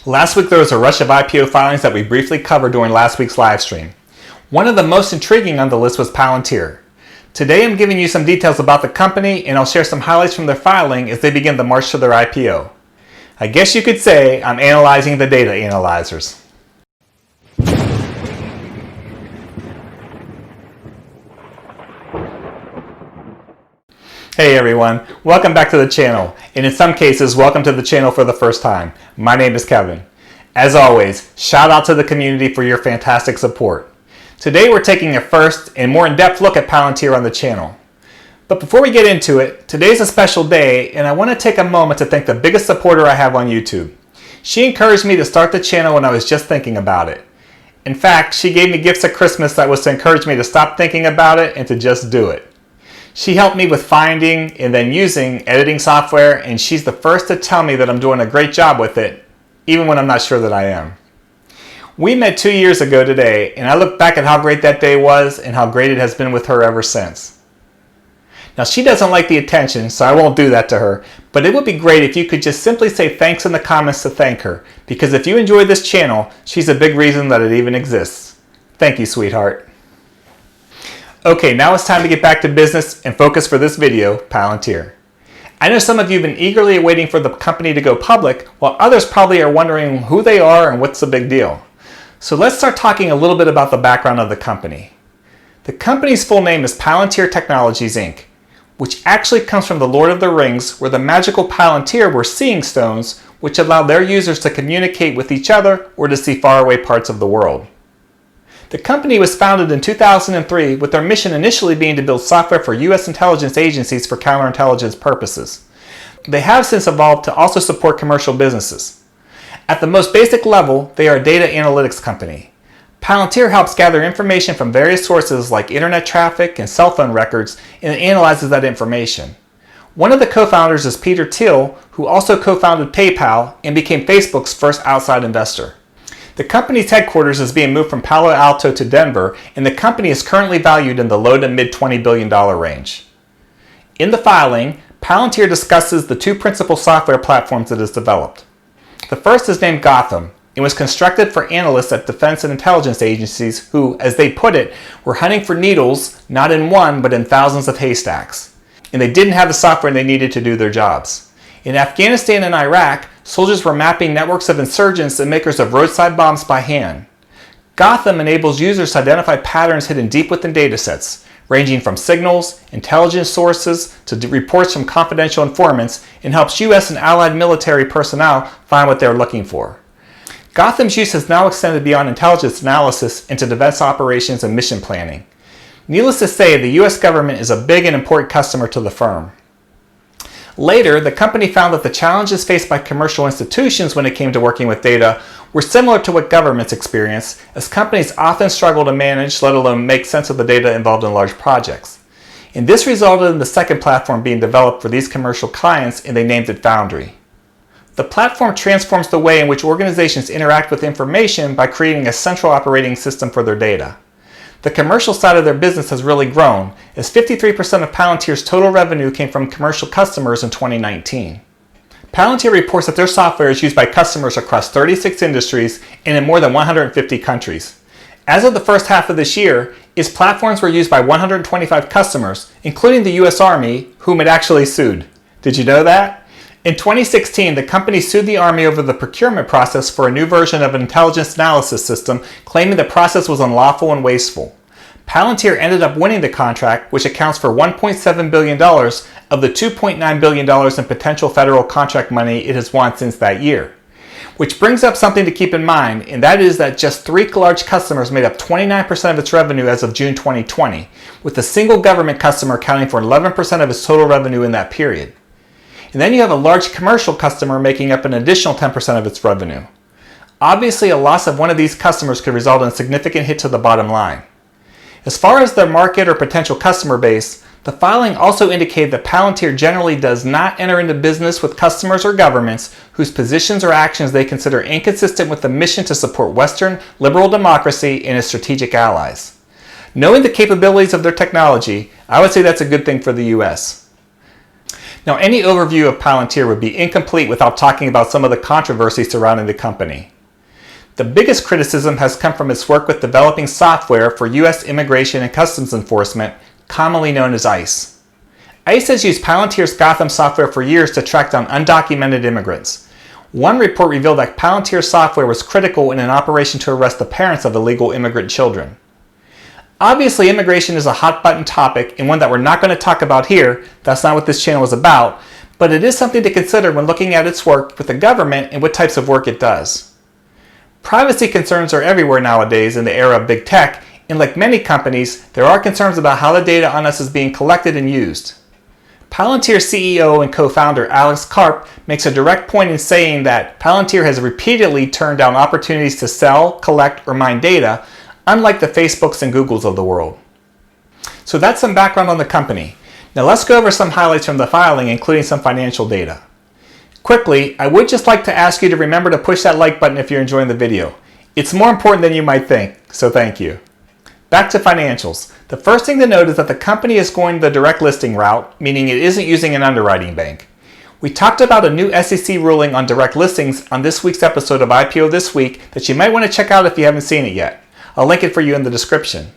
Last week there was a rush of IPO filings that we briefly covered during last week's live stream. One of the most intriguing on the list was Palantir. Today I'm giving you some details about the company, and I'll share some highlights from their filing as they begin the march to their IPO. I guess you could say I'm analyzing the data analyzers. Hey everyone, welcome back to the channel, and in some cases, welcome to the channel for the first time. My name is Kevin. As always, shout out to the community for your fantastic support. Today we're taking a first and more in-depth look at Palantir on the channel. But before we get into it, today's a special day, and I want to take a moment to thank the biggest supporter I have on YouTube. She encouraged me to start the channel when I was just thinking about it. In fact, she gave me gifts at Christmas that was to encourage me to stop thinking about it and to just do it. She helped me with finding and then using editing software, and she's the first to tell me that I'm doing a great job with it, even when I'm not sure that I am. We met 2 years ago today, and I look back at how great that day was and how great it has been with her ever since. Now, she doesn't like the attention, so I won't do that to her, but it would be great if you could just simply say thanks in the comments to thank her, because if you enjoy this channel, she's a big reason that it even exists. Thank you, sweetheart. Okay, now it's time to get back to business and focus for this video, Palantir. I know some of you have been eagerly waiting for the company to go public, while others probably are wondering who they are and what's the big deal. So let's start talking a little bit about the background of the company. The company's full name is Palantir Technologies, Inc., which actually comes from the Lord of the Rings, where the magical Palantir were seeing stones, which allowed their users to communicate with each other or to see faraway parts of the world. The company was founded in 2003 with their mission initially being to build software for U.S. intelligence agencies for counterintelligence purposes. They have since evolved to also support commercial businesses. At the most basic level, they are a data analytics company. Palantir helps gather information from various sources like internet traffic and cell phone records and analyzes that information. One of the co-founders is Peter Thiel, who also co-founded PayPal and became Facebook's first outside investor. The company's headquarters is being moved from Palo Alto to Denver, and the company is currently valued in the low to mid $20 billion range. In the filing, Palantir discusses the two principal software platforms it has developed. The first is named Gotham and was constructed for analysts at defense and intelligence agencies who, as they put it, were hunting for needles not in one but in thousands of haystacks. And they didn't have the software they needed to do their jobs. In Afghanistan and Iraq, soldiers were mapping networks of insurgents and makers of roadside bombs by hand. Gotham enables users to identify patterns hidden deep within datasets, ranging from signals, intelligence sources, to reports from confidential informants, and helps U.S. and allied military personnel find what they're looking for. Gotham's use has now extended beyond intelligence analysis into defense operations and mission planning. Needless to say, the U.S. government is a big and important customer to the firm. Later, the company found that the challenges faced by commercial institutions when it came to working with data were similar to what governments experience, as companies often struggle to manage, let alone make sense of the data involved in large projects. And this resulted in the second platform being developed for these commercial clients, and they named it Foundry. The platform transforms the way in which organizations interact with information by creating a central operating system for their data. The commercial side of their business has really grown, as 53% of Palantir's total revenue came from commercial customers in 2019. Palantir reports that their software is used by customers across 36 industries and in more than 150 countries. As of the first half of this year, its platforms were used by 125 customers, including the U.S. Army, whom it actually sued. Did you know that? In 2016, the company sued the Army over the procurement process for a new version of an intelligence analysis system, claiming the process was unlawful and wasteful. Palantir ended up winning the contract, which accounts for $1.7 billion of the $2.9 billion in potential federal contract money it has won since that year. Which brings up something to keep in mind, and that is that just 3 large customers made up 29% of its revenue as of June 2020, with a single government customer accounting for 11% of its total revenue in that period. And then you have a large commercial customer making up an additional 10% of its revenue. Obviously, a loss of one of these customers could result in a significant hit to the bottom line. As far as their market or potential customer base, the filing also indicated that Palantir generally does not enter into business with customers or governments whose positions or actions they consider inconsistent with the mission to support Western liberal democracy and its strategic allies. Knowing the capabilities of their technology, I would say that's a good thing for the U.S. Now, any overview of Palantir would be incomplete without talking about some of the controversy surrounding the company. The biggest criticism has come from its work with developing software for U.S. Immigration and Customs Enforcement, commonly known as ICE. ICE has used Palantir's Gotham software for years to track down undocumented immigrants. One report revealed that Palantir's software was critical in an operation to arrest the parents of illegal immigrant children. Obviously, immigration is a hot-button topic and one that we're not going to talk about here. That's not what this channel is about, but it is something to consider when looking at its work with the government and what types of work it does. Privacy concerns are everywhere nowadays in the era of big tech, and like many companies, there are concerns about how the data on us is being collected and used. Palantir CEO and co-founder Alex Karp makes a direct point in saying that Palantir has repeatedly turned down opportunities to sell, collect, or mine data, unlike the Facebooks and Googles of the world. So that's some background on the company. Now let's go over some highlights from the filing, including some financial data. Quickly, I would just like to ask you to remember to push that like button if you're enjoying the video. It's more important than you might think, so thank you. Back to financials. The first thing to note is that the company is going the direct listing route, meaning it isn't using an underwriting bank. We talked about a new SEC ruling on direct listings on this week's episode of IPO This Week that you might want to check out if you haven't seen it yet. I'll link it for you in the description.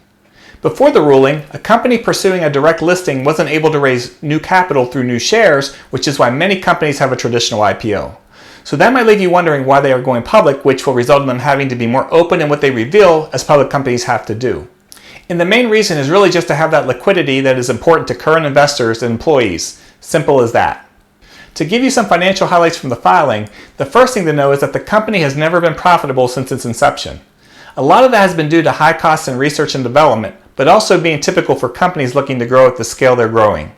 Before the ruling, a company pursuing a direct listing wasn't able to raise new capital through new shares, which is why many companies have a traditional IPO. So that might leave you wondering why they are going public, which will result in them having to be more open in what they reveal, as public companies have to do. And the main reason is really just to have that liquidity that is important to current investors and employees. Simple as that. To give you some financial highlights from the filing, the first thing to know is that the company has never been profitable since its inception. A lot of that has been due to high costs in research and development, but also being typical for companies looking to grow at the scale they're growing.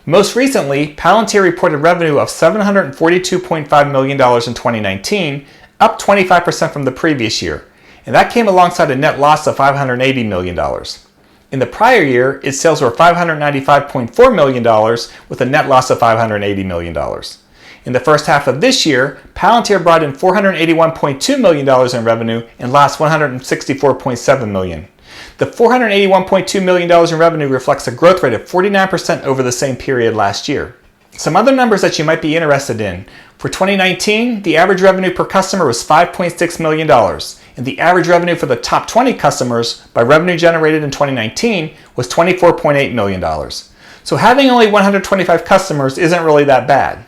Most recently, Palantir reported revenue of $742.5 million in 2019, up 25% from the previous year, and that came alongside a net loss of $580 million. In the prior year, its sales were $595.4 million with a net loss of $580 million. In the first half of this year, Palantir brought in $481.2 million in revenue and lost $164.7 million. The $481.2 million in revenue reflects a growth rate of 49% over the same period last year. Some other numbers that you might be interested in. For 2019, the average revenue per customer was $5.6 million, and the average revenue for the top 20 customers by revenue generated in 2019 was $24.8 million. So having only 125 customers isn't really that bad.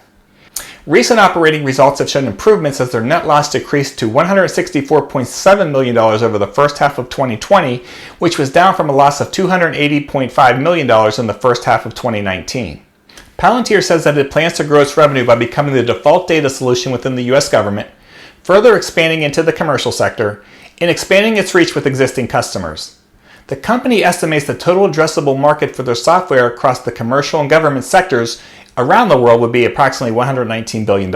Recent operating results have shown improvements as their net loss decreased to $164.7 million over the first half of 2020, which was down from a loss of $280.5 million in the first half of 2019. Palantir says that it plans to grow its revenue by becoming the default data solution within the U.S. government, further expanding into the commercial sector, and expanding its reach with existing customers. The company estimates the total addressable market for their software across the commercial and government sectors around the world would be approximately $119 billion.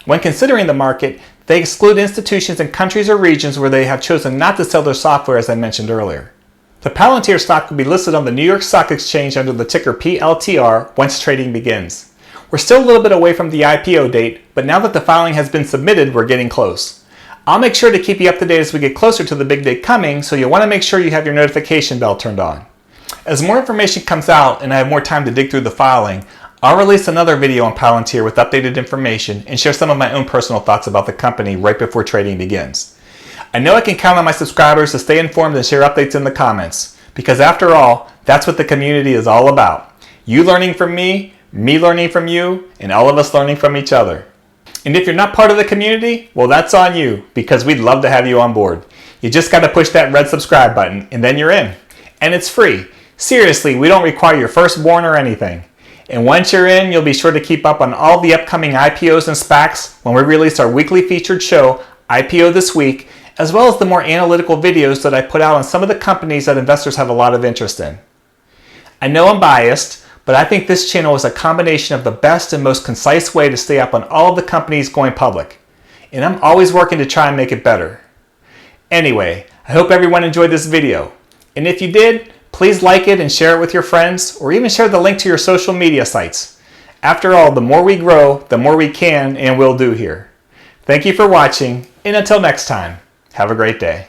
When considering the market, they exclude institutions in countries or regions where they have chosen not to sell their software, as I mentioned earlier. The Palantir stock will be listed on the New York Stock Exchange under the ticker PLTR once trading begins. We're still a little bit away from the IPO date, but now that the filing has been submitted, we're getting close. I'll make sure to keep you up to date as we get closer to the big day coming, so you'll want to make sure you have your notification bell turned on. As more information comes out and I have more time to dig through the filing, I'll release another video on Palantir with updated information and share some of my own personal thoughts about the company right before trading begins. I know I can count on my subscribers to stay informed and share updates in the comments, because after all, that's what the community is all about. You learning from me learning from you, and all of us learning from each other. And if you're not part of the community, well, that's on you, because we'd love to have you on board. You just got to push that red subscribe button, and then you're in. And it's free. Seriously, we don't require your firstborn or anything. And once you're in, you'll be sure to keep up on all the upcoming IPOs and SPACs when we release our weekly featured show, IPO This Week, as well as the more analytical videos that I put out on some of the companies that investors have a lot of interest in. I know I'm biased, but I think this channel is a combination of the best and most concise way to stay up on all of the companies going public. And I'm always working to try and make it better. Anyway, I hope everyone enjoyed this video. And if you did, please like it and share it with your friends, or even share the link to your social media sites. After all, the more we grow, the more we can and will do here. Thank you for watching, and until next time, have a great day.